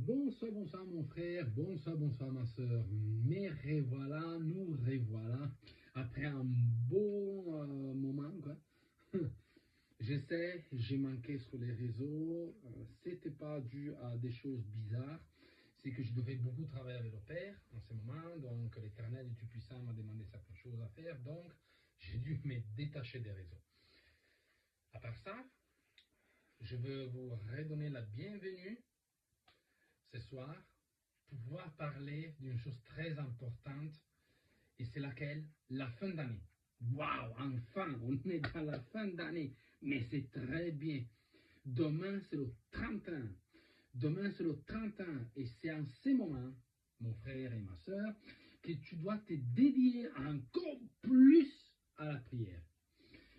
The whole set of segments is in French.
Bonsoir mon frère, bonsoir ma soeur. Mais revoilà, nous revoilà après un bon moment quoi. Je sais, j'ai manqué sur les réseaux. C'était pas dû à des choses bizarres. C'est que je devais beaucoup travailler avec le Père en ce moment. Donc l'Éternel et Tout-Puissant m'a demandé certaines choses à faire. Donc j'ai dû me détacher des réseaux. À part ça, je veux vous redonner la bienvenue ce soir, pouvoir parler d'une chose très importante, et c'est laquelle? La fin d'année. Waouh, enfin, on est dans la fin d'année, mais c'est très bien. Demain, c'est le 31. Demain, c'est le 31, et c'est en ce moment, mon frère et ma soeur, que tu dois te dédier encore plus à la prière.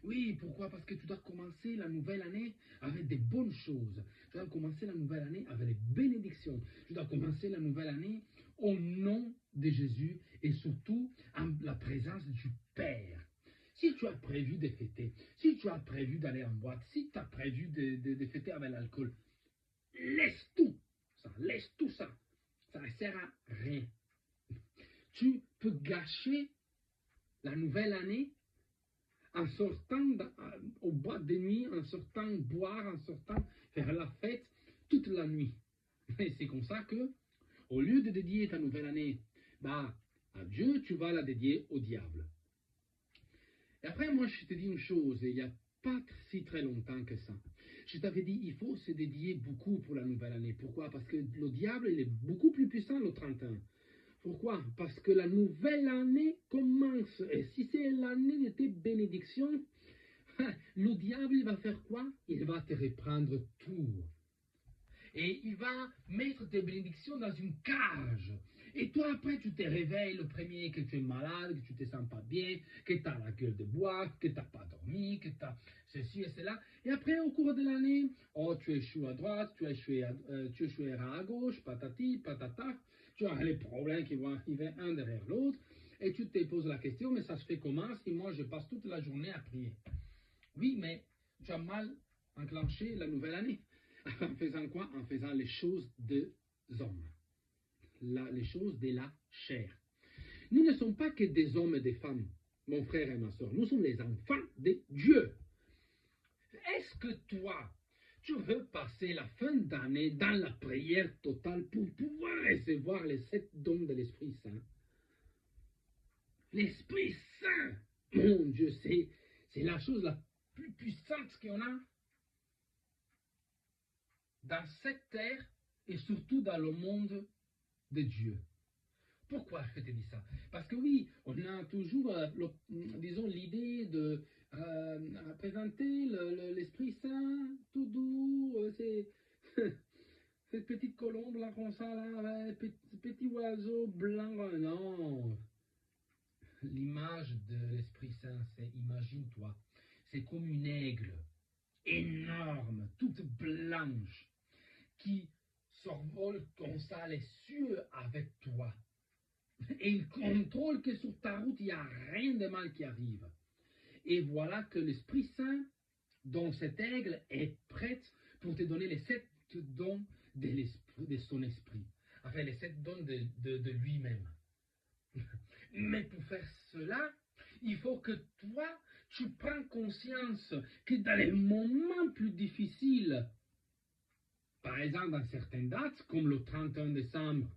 Oui, pourquoi? Parce que tu dois commencer la nouvelle année avec des bonnes choses. Tu dois commencer la nouvelle année avec les bénédictions. Tu dois commencer la nouvelle année au nom de Jésus et surtout en la présence du Père. Si tu as prévu de fêter, si tu as prévu d'aller en boîte, si tu as prévu de fêter avec l'alcool, laisse tout ça, laisse tout ça. Ça ne sert à rien. Tu peux gâcher la nouvelle année en sortant au boîte de nuit, en sortant boire, en sortant faire la fête toute la nuit. Et c'est comme ça que, au lieu de dédier ta nouvelle année à Dieu, tu vas la dédier au diable. Et après, moi, je te dis une chose, il n'y a pas si très longtemps que ça. Je t'avais dit, il faut se dédier beaucoup pour la nouvelle année. Pourquoi? Parce que le diable, il est beaucoup plus puissant le 31. Pourquoi? Parce que la nouvelle année commence. Et si c'est l'année de tes bénédictions, le diable, il va faire quoi? Il va te reprendre tout. Et il va mettre tes bénédictions dans une cage. Et toi, après, tu te réveilles le premier que tu es malade, que tu ne te sens pas bien, que tu as la gueule de bois, que tu n'as pas dormi, que tu as ceci et cela. Et après, au cours de l'année, oh, tu échoues à droite, tu échoueras à gauche, patati, patata. Tu as les problèmes qui vont arriver un derrière l'autre. Et tu te poses la question, mais ça se fait comment si moi je passe toute la journée à prier? Oui, mais tu as mal enclenché la nouvelle année. En faisant quoi? En faisant les choses des hommes. Les choses de la chair. Nous ne sommes pas que des hommes et des femmes, mon frère et ma soeur. Nous sommes les enfants de Dieu. Est-ce que toi, tu veux passer la fin d'année dans la prière totale pour pouvoir recevoir les 7 dons de l'Esprit Saint? L'Esprit Saint, mon Dieu, c'est la chose la plus puissante qu'on a dans cette terre et surtout dans le monde de Dieu. Pourquoi je te dis ça? Parce que oui, on a toujours, disons, l'idée de présenter l'Esprit Saint tout doux, c'est cette petite colombe là, comme ça, là, petit oiseau blanc. Non, l'image de l'Esprit Saint, c'est, imagine-toi, c'est comme une aigle énorme, toute blanche, qui survole comme ça les cieux avec toi. Et il contrôle que sur ta route, il n'y a rien de mal qui arrive. Et voilà que l'Esprit Saint, dont cet aigle, est prêt pour te donner les 7 dons de son esprit. Enfin, les 7 dons de lui-même. Mais pour faire cela, il faut que toi, tu prends conscience que dans les moments plus difficiles, par exemple dans certaines dates, comme le 31 décembre,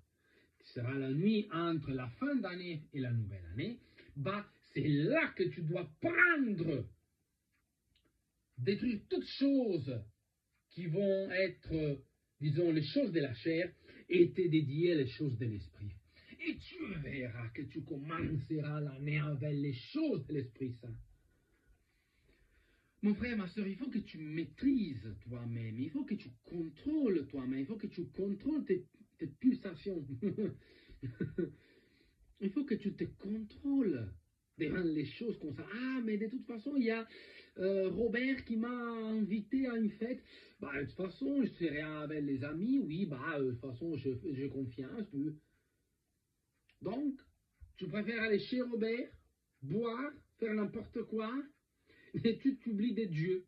qui sera la nuit entre la fin d'année et la nouvelle année, c'est là que tu dois prendre, détruire toutes choses qui vont être, disons, les choses de la chair et te dédier les choses de l'esprit. Et tu verras que tu commenceras l'année avec les choses de l'Esprit Saint. Mon frère, ma soeur, il faut que tu maîtrises toi-même, il faut que tu contrôles toi-même, il faut que tu contrôles tes pulsations. Il faut que tu te contrôles devant les choses comme ça. Ah, mais de toute façon, il y a Robert qui m'a invité à une fête. De toute façon, je serai avec les amis. Oui, de toute façon, j'ai confiance. Donc, tu préfères aller chez Robert, boire, faire n'importe quoi, et tu t'oublies de Dieu.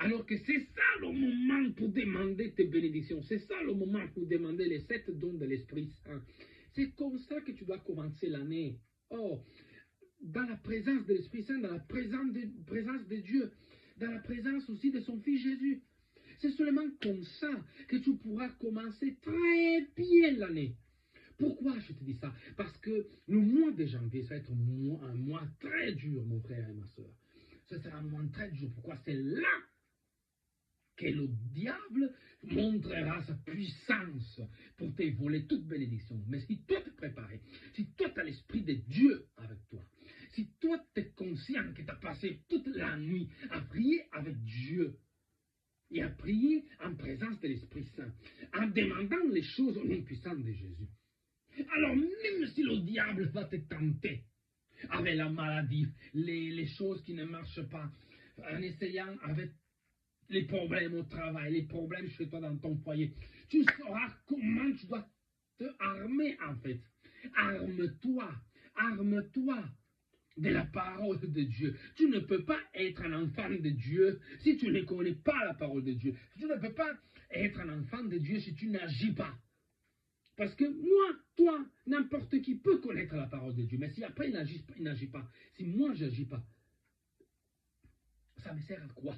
Alors que c'est ça le moment pour demander tes bénédictions. C'est ça le moment pour demander les 7 dons de l'Esprit Saint. C'est comme ça que tu dois commencer l'année. Oh, dans la présence de l'Esprit Saint, dans la présence de Dieu, dans la présence aussi de son Fils Jésus. C'est seulement comme ça que tu pourras commencer très bien l'année. Pourquoi je te dis ça? Parce que le mois de janvier, ça va être un mois très dur, mon frère et ma soeur. Ce sera un mois très dur. Pourquoi? C'est là que le diable montrera sa puissance pour te voler toute bénédiction. Mais si toi t'es préparé, si toi tu as l'Esprit de Dieu avec toi, si toi tu es conscient que tu as passé toute la nuit à prier avec Dieu et à prier en présence de l'Esprit Saint, en demandant les choses au nom puissant de Jésus, alors même si le diable va te tenter avec la maladie, les choses qui ne marchent pas, en essayant avec les problèmes au travail, les problèmes chez toi dans ton foyer, tu sauras comment tu dois te armer en fait. Arme-toi, arme-toi de la parole de Dieu. Tu ne peux pas être un enfant de Dieu si tu ne connais pas la parole de Dieu. Tu ne peux pas être un enfant de Dieu si tu n'agis pas. Parce que moi, toi, n'importe qui peut connaître la parole de Dieu. Mais si après il n'agit pas, si moi je n'agis pas, ça me sert à quoi?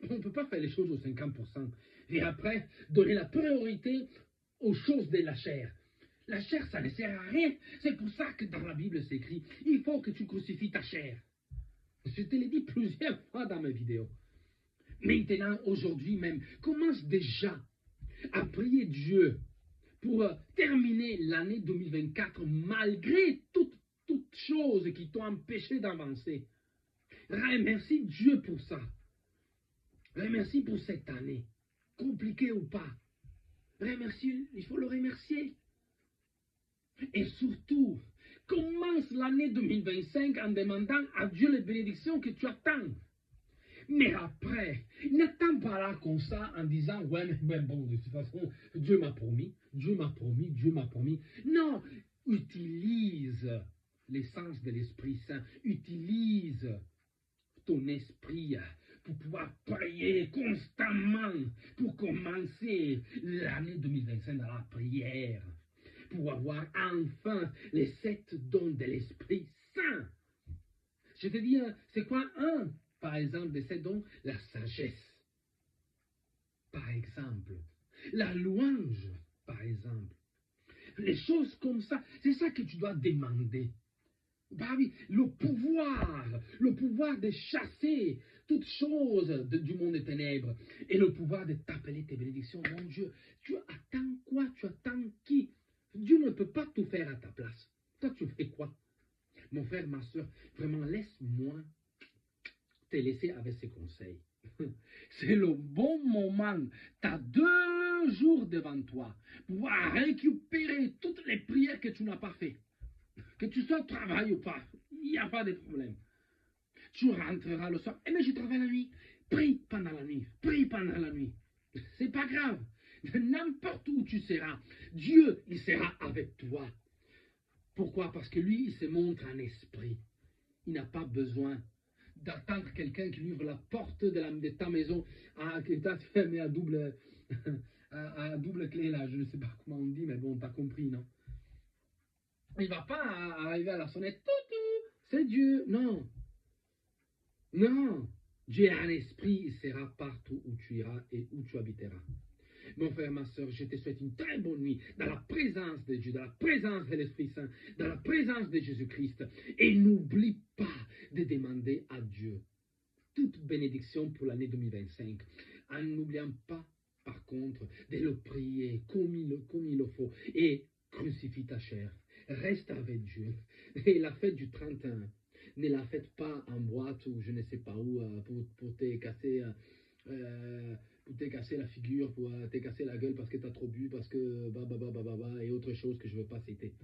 On ne peut pas faire les choses au 50%. Et après, donner la priorité aux choses de la chair. La chair, ça ne sert à rien. C'est pour ça que dans la Bible, c'est écrit, il faut que tu crucifies ta chair. Je te l'ai dit plusieurs fois dans mes vidéos. Maintenant, aujourd'hui même, commence déjà à prier Dieu pour terminer l'année 2024 malgré toutes choses qui t'ont empêché d'avancer. Remercie Dieu pour ça. Remercie pour cette année, compliquée ou pas. Remercie, il faut le remercier. Et surtout, commence l'année 2025 en demandant à Dieu les bénédictions que tu attends. Mais après, n'attends pas là comme ça en disant, ouais, mais bon, de toute façon, Dieu m'a promis, Dieu m'a promis, Dieu m'a promis. Non, utilise l'essence de l'Esprit Saint, utilise ton esprit pour pouvoir prier constamment, pour commencer l'année 2025 dans la prière, pour avoir enfin les 7 dons de l'Esprit Saint. Je te dis, c'est quoi un, par exemple, de ces dons? La sagesse, par exemple. La louange, par exemple. Les choses comme ça, c'est ça que tu dois demander. Bah oui, le pouvoir de chasser toutes choses du monde des ténèbres et le pouvoir de t'appeler tes bénédictions. Mon Dieu, tu attends quoi? Tu attends qui? Dieu ne peut pas tout faire à ta place. Toi, tu fais quoi? Mon frère, ma soeur, vraiment, laisse-moi te laisser avec ces conseils. C'est le bon moment. Tu as 2 jours devant toi pour pouvoir récupérer toutes les prières que tu n'as pas faites. Que tu sois au travail ou pas, il n'y a pas de problème. Tu rentreras le soir. Eh mais je travaille la nuit. Prie pendant la nuit. Prie pendant la nuit. C'est pas grave. N'importe où tu seras, Dieu, il sera avec toi. Pourquoi? Parce que lui, il se montre un esprit. Il n'a pas besoin d'attendre quelqu'un qui lui ouvre la porte de ta maison qui t'a fermé à double clé là. Je ne sais pas comment on dit, mais bon, t'as compris, non? Il ne va pas arriver à la sonnette. C'est Dieu. Non. Non. Dieu est un esprit. Il sera partout où tu iras et où tu habiteras. Mon frère, ma soeur, je te souhaite une très bonne nuit dans la présence de Dieu, dans la présence de l'Esprit Saint, dans la présence de Jésus-Christ. Et n'oublie pas de demander à Dieu toute bénédiction pour l'année 2025. En n'oubliant pas, par contre, de le prier comme il le faut. Et crucifie ta chair. Reste avec Dieu. Et la fête du 31, ne la faites pas en boîte ou je ne sais pas où pour te casser... pour te casser la figure, pour te casser la gueule parce que tu as trop bu, parce que et autre chose que je ne veux pas citer.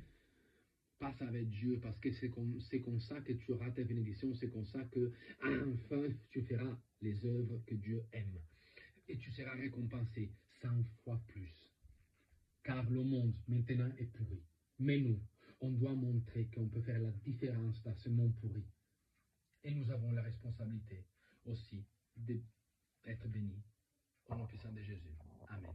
Passe avec Dieu parce que c'est comme ça que tu auras tes bénédictions, c'est comme ça que enfin tu feras les œuvres que Dieu aime. Et tu seras récompensé 100 fois plus. Car le monde maintenant est pourri. Mais nous, on doit montrer qu'on peut faire la différence dans ce monde pourri. Et nous avons la responsabilité aussi de être béni. Au nom puissant de Jésus. Amen.